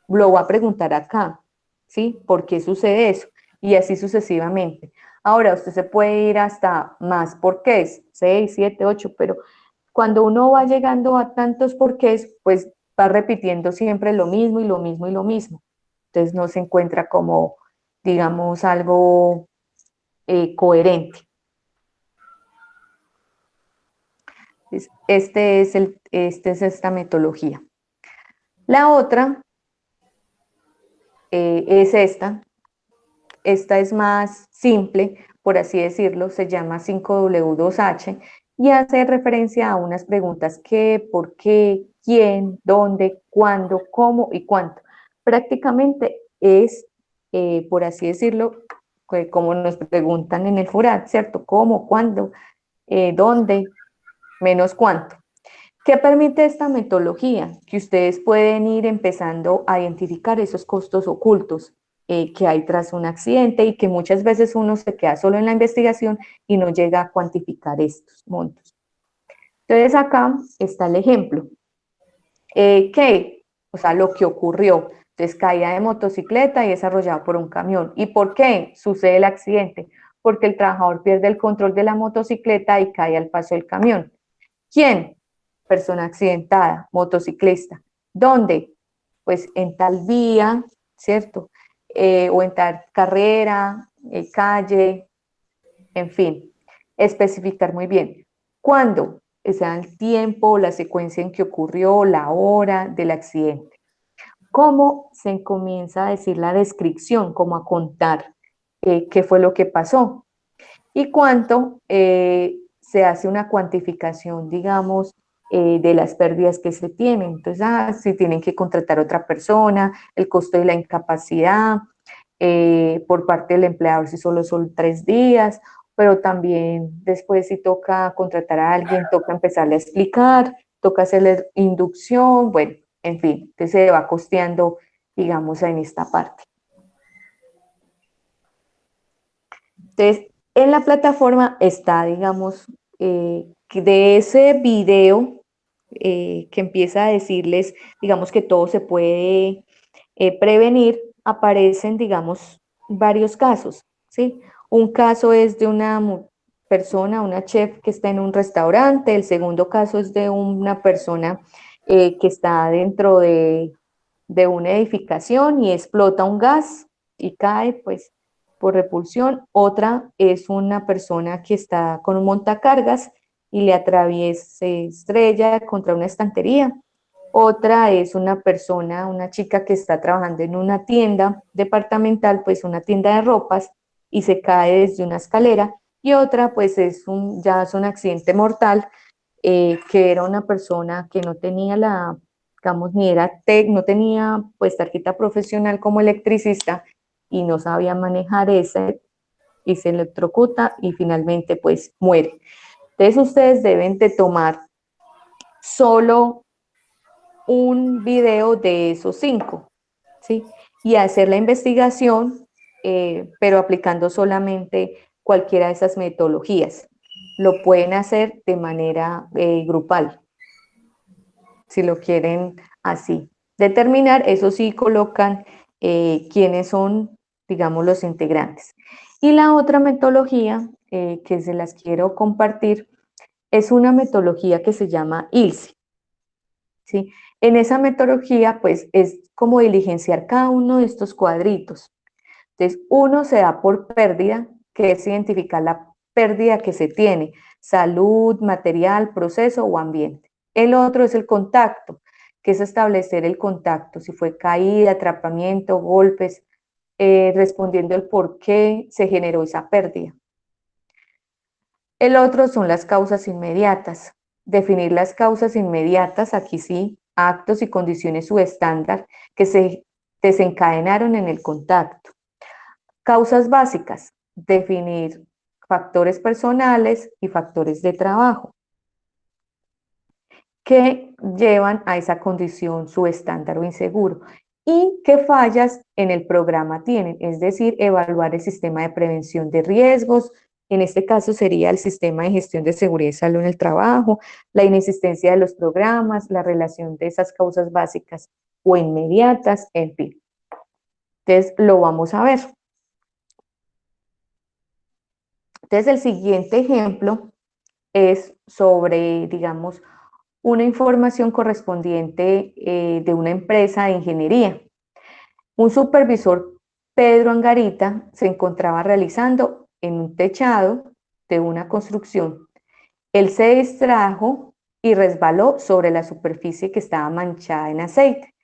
Speaker 1: lo va a preguntar acá, ¿sí? ¿Por qué sucede eso? Y así sucesivamente. Ahora, usted se puede ir hasta más porqués, 6, 7, 8, pero cuando uno va llegando a tantos porqués, pues va repitiendo siempre lo mismo y lo mismo y lo mismo. Entonces no se encuentra como, digamos, algo coherente. Esta es esta metodología. La otra es esta. Esta es más simple, por así decirlo, se llama 5W2H y hace referencia a unas preguntas: ¿qué, por qué, quién, dónde, cuándo, cómo y cuánto? Prácticamente es, por así decirlo, como nos preguntan en el FURAT, ¿cierto? ¿Cómo, cuándo, dónde, menos cuánto? ¿Qué permite esta metodología? Que ustedes pueden ir empezando a identificar esos costos ocultos que hay tras un accidente y que muchas veces uno se queda solo en la investigación y no llega a cuantificar estos montos. Entonces acá está el ejemplo. ¿Qué? O sea, lo que ocurrió. Entonces, caída de motocicleta y es arrollado por un camión. ¿Y por qué sucede el accidente? Porque el trabajador pierde el control de la motocicleta y cae al paso del camión. ¿Quién? Persona accidentada, motociclista. ¿Dónde? Pues en tal vía, ¿cierto? O en tal carrera, calle, en fin, especificar muy bien. ¿Cuándo? O sea, el tiempo, la secuencia en que ocurrió, la hora del accidente. ¿Cómo se comienza a decir la descripción? Como a contar qué fue lo que pasó. y cuánto se hace una cuantificación, digamos, de las pérdidas que se tienen. Entonces, si tienen que contratar a otra persona, el costo de la incapacidad, por parte del empleador si solo son 3 días, pero también después si toca contratar a alguien, toca empezarle a explicar, toca hacerle inducción, bueno, en fin, entonces se va costeando, digamos, en esta parte. Entonces, en la plataforma está, digamos, de ese video que empieza a decirles, digamos, que todo se puede prevenir, aparecen, digamos, varios casos, ¿sí? Un caso es de una persona, una chef que está en un restaurante, el segundo caso es de una persona que está dentro de una edificación y explota un gas y cae, pues, por repulsión. Otra es una persona que está con un montacargas y le atraviesa, se estrella contra una estantería. Otra es una persona, una chica que está trabajando en una tienda departamental, pues una tienda de ropas, y se cae desde una escalera. Y otra, pues ya es un accidente mortal, que era una persona que no tenía digamos, no tenía pues tarjeta profesional como electricista y no sabía manejar ese, y se electrocuta y finalmente pues muere. Entonces ustedes deben de tomar solo un video de esos 5, ¿sí? Y hacer la investigación, pero aplicando solamente cualquiera de esas metodologías. Lo pueden hacer de manera grupal, si lo quieren así. Determinar, eso sí, colocan quiénes son, digamos, los integrantes. Y la otra metodología que se las quiero compartir es una metodología que se llama ILSI, ¿sí? En esa metodología, pues, es como diligenciar cada uno de estos cuadritos. Entonces, uno se da por pérdida, que es identificar la pérdida que se tiene, salud, material, proceso o ambiente. El otro es el contacto, que es establecer el contacto, si fue caída, atrapamiento, golpes, respondiendo el por qué se generó esa pérdida. El otro son las causas inmediatas. Definir las causas inmediatas, aquí sí, actos y condiciones subestándar que se desencadenaron en el contacto. Causas básicas, definir factores personales y factores de trabajo que llevan a esa condición subestándar o inseguro. Y qué fallas en el programa tienen, es decir, evaluar el sistema de prevención de riesgos, en este caso sería el sistema de gestión de seguridad y salud en el trabajo, la inexistencia de los programas, la relación de esas causas básicas o inmediatas, en fin. Entonces, lo vamos a ver. Entonces, el siguiente ejemplo es sobre, digamos, una información correspondiente de una empresa de ingeniería. Un supervisor, Pedro Angarita, se encontraba realizando en un techado de una construcción. Él se distrajo y resbaló sobre la superficie que estaba manchada en aceite.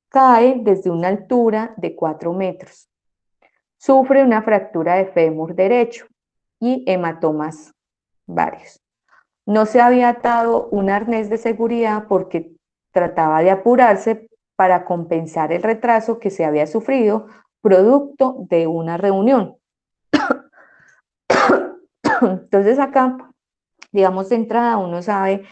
Speaker 1: Cae desde una altura de 4 metros. Sufre una fractura de fémur derecho y hematomas varios. No se había atado un arnés de seguridad porque trataba de apurarse para compensar el retraso que se había sufrido producto de una reunión. Entonces acá, digamos, de entrada uno sabe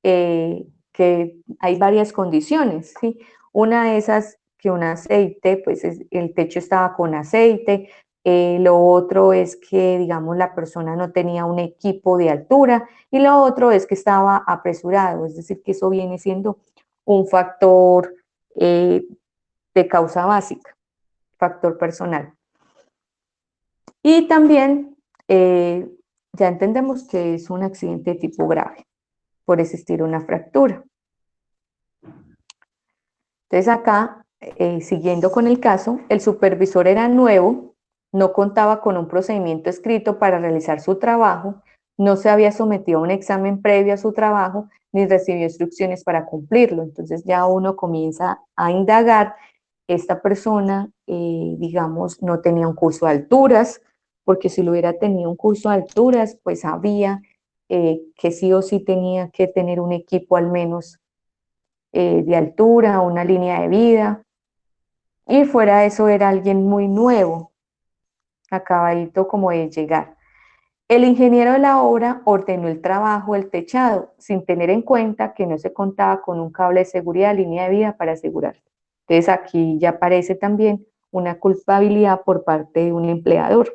Speaker 1: que hay varias condiciones, ¿sí? Una de esas que un aceite, pues el techo estaba con aceite, lo otro es que, digamos, la persona no tenía un equipo de altura y lo otro es que estaba apresurado, es decir, que eso viene siendo un factor de causa básica, factor personal. Y también ya entendemos que es un accidente de tipo grave por existir una fractura. Entonces acá, siguiendo con el caso, el supervisor era nuevo, no contaba con un procedimiento escrito para realizar su trabajo, no se había sometido a un examen previo a su trabajo, ni recibió instrucciones para cumplirlo. Entonces ya uno comienza a indagar, esta persona, digamos, no tenía un curso de alturas, porque si lo hubiera tenido un curso de alturas, pues sabía que sí o sí tenía que tener un equipo al menos de altura, una línea de vida, y fuera de eso era alguien muy nuevo, acabadito como de llegar. El ingeniero de la obra ordenó el trabajo del techado sin tener en cuenta que no se contaba con un cable de seguridad, línea de vida para asegurar. Entonces aquí ya aparece también una culpabilidad por parte de un empleador.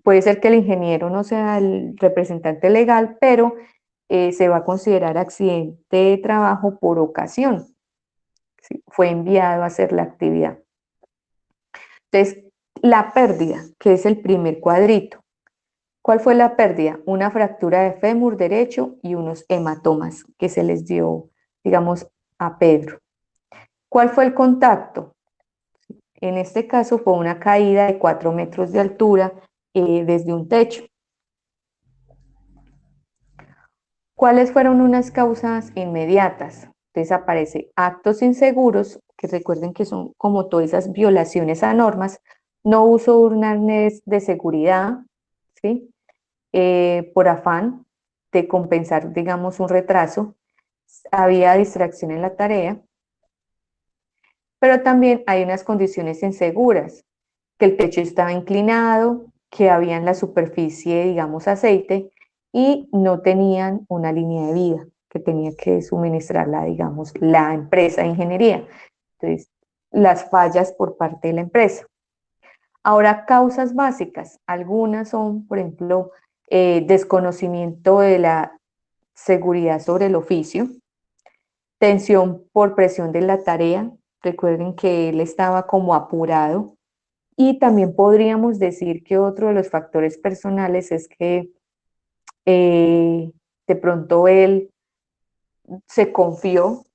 Speaker 1: Puede ser que el ingeniero no sea el representante legal, pero se va a considerar accidente de trabajo por ocasión. ¿Sí? Fue enviado a hacer la actividad. Entonces, la pérdida, que es el primer cuadrito. ¿Cuál fue la pérdida? Una fractura de fémur derecho y unos hematomas que se les dio, digamos, a Pedro. ¿Cuál fue el contacto? En este caso fue una caída de 4 metros de altura desde un techo. ¿Cuáles fueron unas causas inmediatas? Entonces aparece actos inseguros, que recuerden que son como todas esas violaciones a normas, no uso de un arnés de seguridad, ¿sí? Por afán de compensar, digamos, un retraso, había distracción en la tarea, pero también hay unas condiciones inseguras, que el techo estaba inclinado, que había en la superficie, digamos, aceite, y no tenían una línea de vida que tenía que suministrarla, digamos, la empresa de ingeniería. Entonces, las fallas por parte de la empresa. Ahora, causas básicas. Algunas son, por ejemplo, desconocimiento de la seguridad sobre el oficio, tensión por presión de la tarea. Recuerden que él estaba como apurado. Y también podríamos decir que otro de los factores personales es que de pronto él se confió,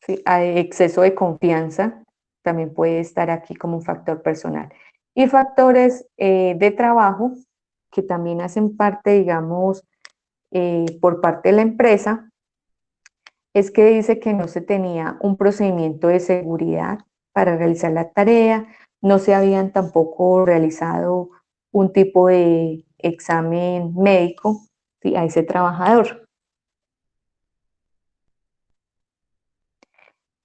Speaker 1: ¿sí? Hay exceso de confianza también puede estar aquí como un factor personal. Y factores de trabajo que también hacen parte, digamos, por parte de la empresa, es que dice que no se tenía un procedimiento de seguridad para realizar la tarea, no se habían tampoco realizado un tipo de examen médico, ¿sí? A ese trabajador.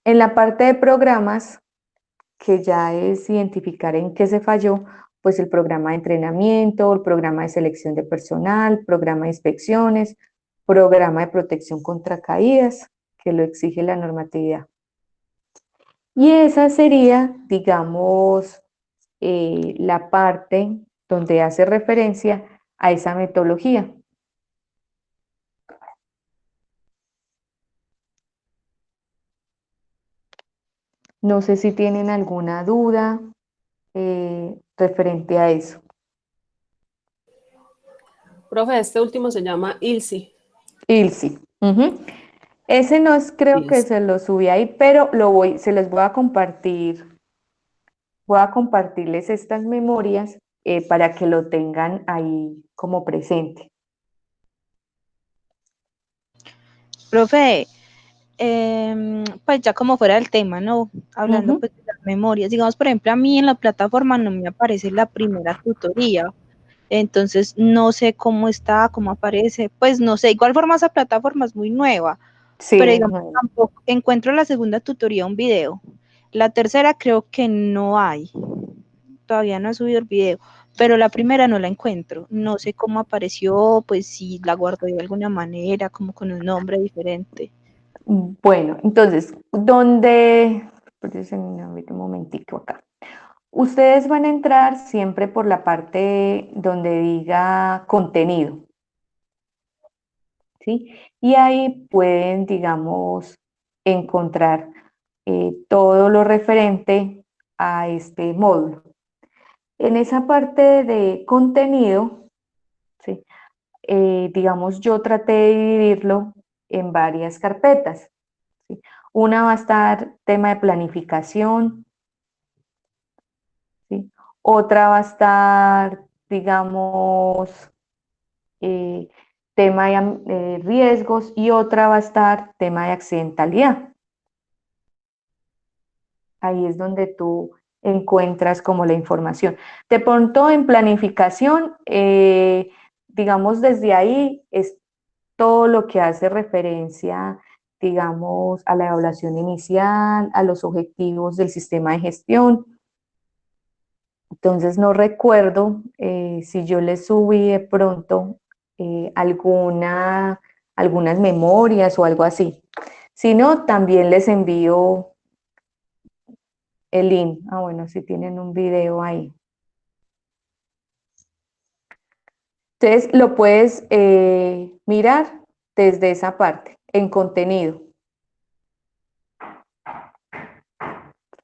Speaker 1: En la parte de programas, que ya es identificar en qué se falló, pues el programa de entrenamiento, el programa de selección de personal, programa de inspecciones, programa de protección contra caídas, que lo exige la normatividad. Y esa sería, digamos, la parte donde hace referencia a esa metodología. No sé si tienen alguna duda referente a eso.
Speaker 4: Profe, este último se llama ILSI.
Speaker 1: ILSI. Ese no es, creo que
Speaker 4: ILSI.
Speaker 1: se lo subí ahí, pero se los voy a compartir. Voy a compartirles estas memorias para que lo tengan ahí como presente.
Speaker 2: Profe, pues ya como fuera del tema, ¿no? Hablando pues de las memorias, digamos, por ejemplo, a mí en la plataforma no me aparece la primera tutoría, entonces no sé cómo está, cómo aparece, pues no sé, igual forma esa plataforma es muy nueva,
Speaker 1: Sí,
Speaker 2: pero digamos, tampoco encuentro la segunda tutoría un video, la tercera creo que no hay, todavía no he subido el video, pero la primera no la encuentro, no sé cómo apareció, pues si la guardo de alguna manera, como con un nombre diferente.
Speaker 1: bueno, entonces, un momentico acá. Ustedes van a entrar siempre por la parte donde diga contenido, ¿sí? Y ahí pueden, digamos, encontrar todo lo referente a este módulo. En esa parte de contenido, ¿sí? Digamos, yo traté de dividirlo en varias carpetas, ¿sí? Una va a estar tema de planificación, ¿sí? Otra va a estar, digamos, eh, tema de riesgos y otra va a estar tema de accidentalidad. Ahí es donde tú encuentras como la información. De pronto en planificación, digamos desde ahí es todo lo que hace referencia, digamos, a la evaluación inicial, a los objetivos del sistema de gestión. Entonces no recuerdo si yo les subí de pronto algunas memorias o algo así. Si no, también les envío el link. Ah, bueno, si tienen un video ahí. Entonces lo puedes mirar desde esa parte, en contenido.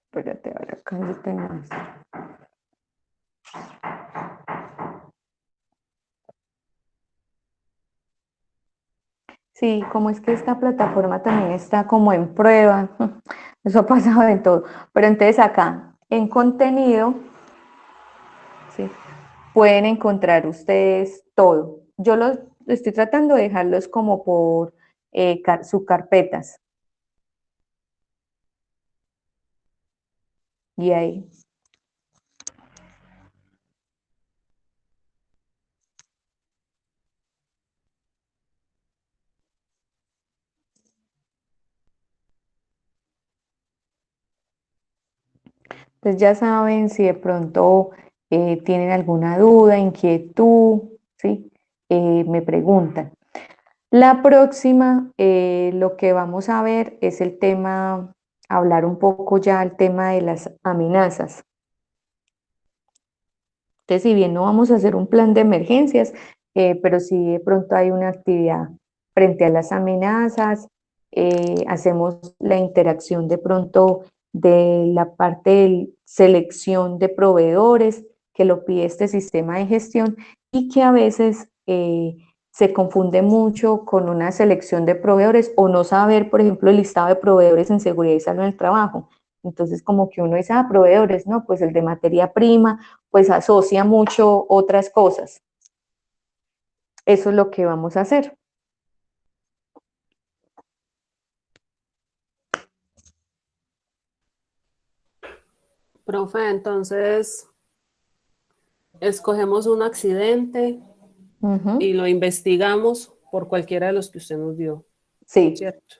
Speaker 1: Espérate, ahora acá yo tengo esto. Sí, como es que esta plataforma también está como en prueba, eso ha pasado de todo. Pero entonces acá, en contenido, ¿sí? Pueden encontrar ustedes todo. Yo los estoy tratando de dejarlos como por subcarpetas. Y ahí. Entonces ya saben si de pronto tienen alguna duda, inquietud, ¿sí? Me preguntan. La próxima, lo que vamos a ver es el tema, hablar un poco ya el tema de las amenazas. Entonces, si bien no vamos a hacer un plan de emergencias, pero sí de pronto hay una actividad frente a las amenazas, hacemos la interacción de pronto de la parte de selección de proveedores que lo pide este sistema de gestión y que a veces se confunde mucho con una selección de proveedores o no saber, por ejemplo, el listado de proveedores en seguridad y salud en el trabajo. Entonces, como que uno dice, proveedores, no, pues el de materia prima, pues asocia mucho otras cosas. Eso es lo que vamos a hacer.
Speaker 4: Profe, entonces escogemos un accidente y lo investigamos por cualquiera de los que usted nos dio,
Speaker 1: Sí.
Speaker 4: ¿cierto?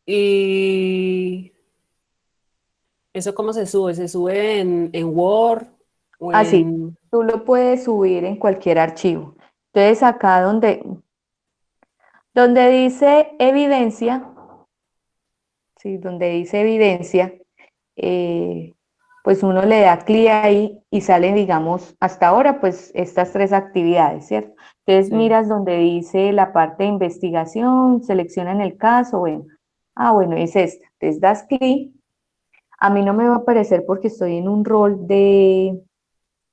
Speaker 4: ¿Y eso cómo se sube? ¿Se sube en Word o
Speaker 1: Así,
Speaker 4: en...?
Speaker 1: tú lo puedes subir en cualquier archivo. Entonces, acá donde dice evidencia, sí, donde dice evidencia, pues uno le da clic ahí y salen, digamos, hasta ahora, pues estas tres actividades, ¿cierto? Entonces
Speaker 4: Sí.
Speaker 1: miras donde dice la parte de investigación, seleccionan el caso, bueno, bueno, es esta. Entonces das clic, a mí no me va a aparecer porque estoy en un rol de,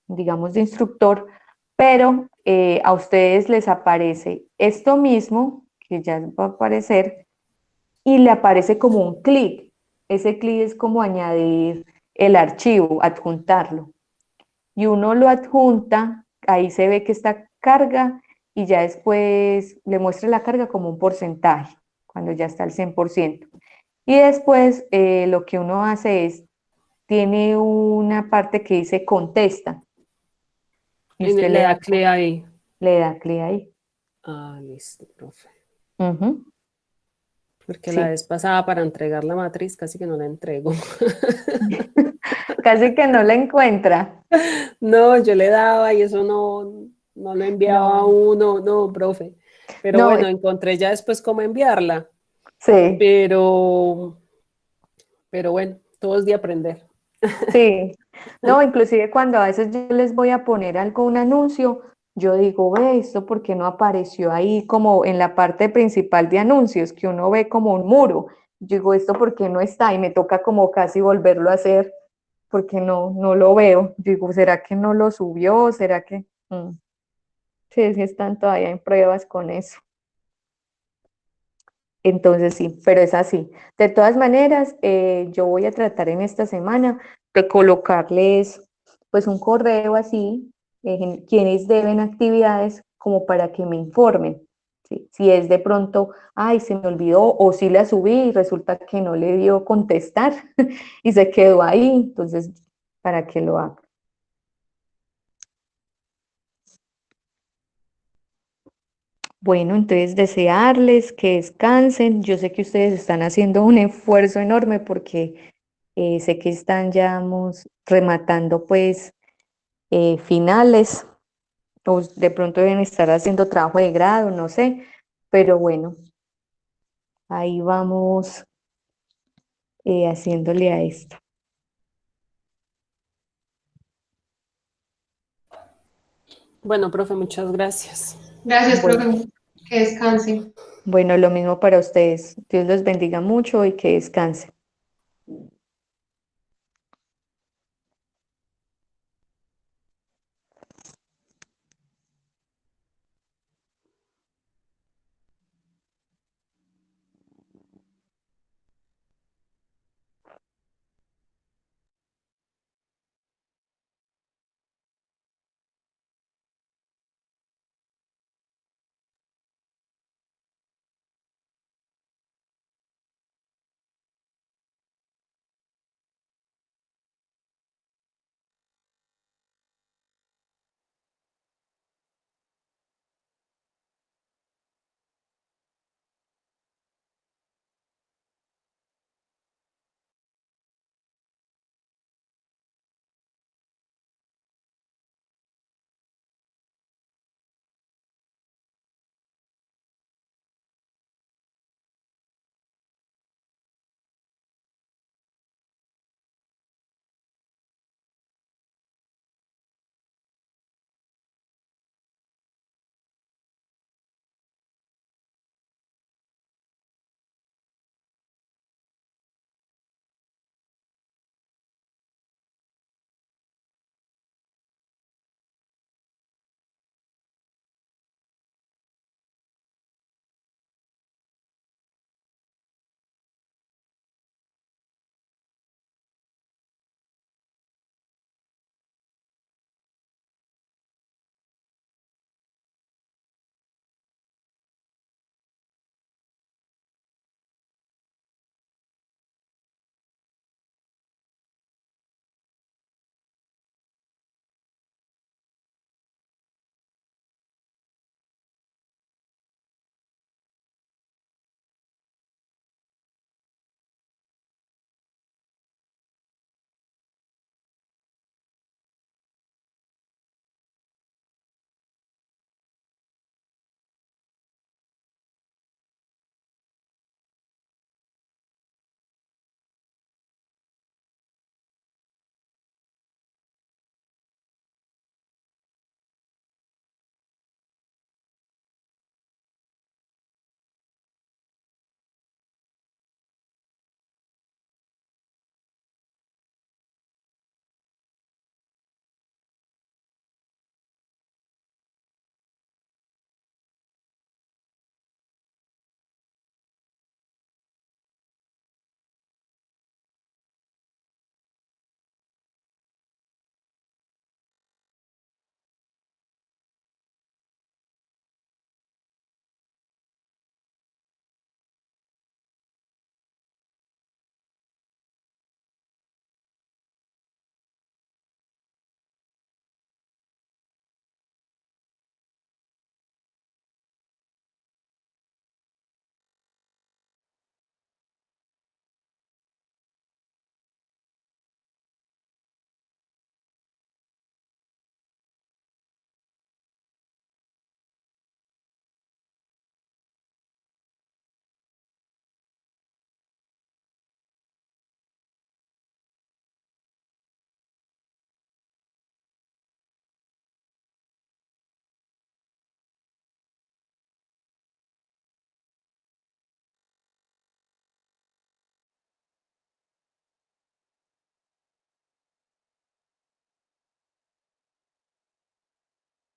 Speaker 1: digamos, de instructor, pero a ustedes les aparece esto mismo, que ya va a aparecer, y le aparece como un clic. Ese clic es como añadir el archivo, adjuntarlo. Y uno lo adjunta, ahí se ve que está carga y ya después le muestra la carga como un porcentaje, cuando ya está al 100%. Y después lo que uno hace es, tiene una parte que dice contesta. Y usted
Speaker 4: Le da clic ahí.
Speaker 1: le da clic ahí.
Speaker 4: Ah, listo, profe. Porque la
Speaker 1: Sí.
Speaker 4: vez pasada para entregar la matriz casi que no la entrego.
Speaker 1: Casi que no la encuentra.
Speaker 4: No, yo le daba y eso no lo enviaba a
Speaker 1: No,
Speaker 4: uno, no, profe. Pero
Speaker 1: no,
Speaker 4: bueno, encontré ya después cómo enviarla.
Speaker 1: sí,
Speaker 4: Pero bueno, todo es de aprender.
Speaker 1: sí. No, inclusive cuando a veces yo les voy a poner algo, un anuncio, yo digo, ve, esto porque no apareció ahí como en la parte principal de anuncios, que uno ve como un muro. Yo digo, esto porque no está y me toca como casi volverlo a hacer porque no lo veo. Yo digo, ¿será que no lo subió? ¿Será que...? Sí, sí están todavía en pruebas con eso. Entonces sí, pero es así. De todas maneras, yo voy a tratar en esta semana de colocarles pues un correo así, quienes deben actividades como para que me informen, ¿sí? Si es de pronto, ay, se me olvidó, o sí la subí y resulta que no le dio contestar y se quedó ahí, entonces, ¿para qué lo hago? Bueno, entonces desearles que descansen. Yo sé que ustedes están haciendo un esfuerzo enorme porque sé que están ya rematando pues finales, o de pronto deben estar haciendo trabajo de grado, no sé, pero bueno, ahí vamos haciéndole a esto.
Speaker 4: Bueno, profe, muchas gracias.
Speaker 3: Gracias,
Speaker 1: Bueno,
Speaker 3: profe. Que descanse.
Speaker 1: bueno, lo mismo para ustedes. Dios los bendiga mucho y que descansen.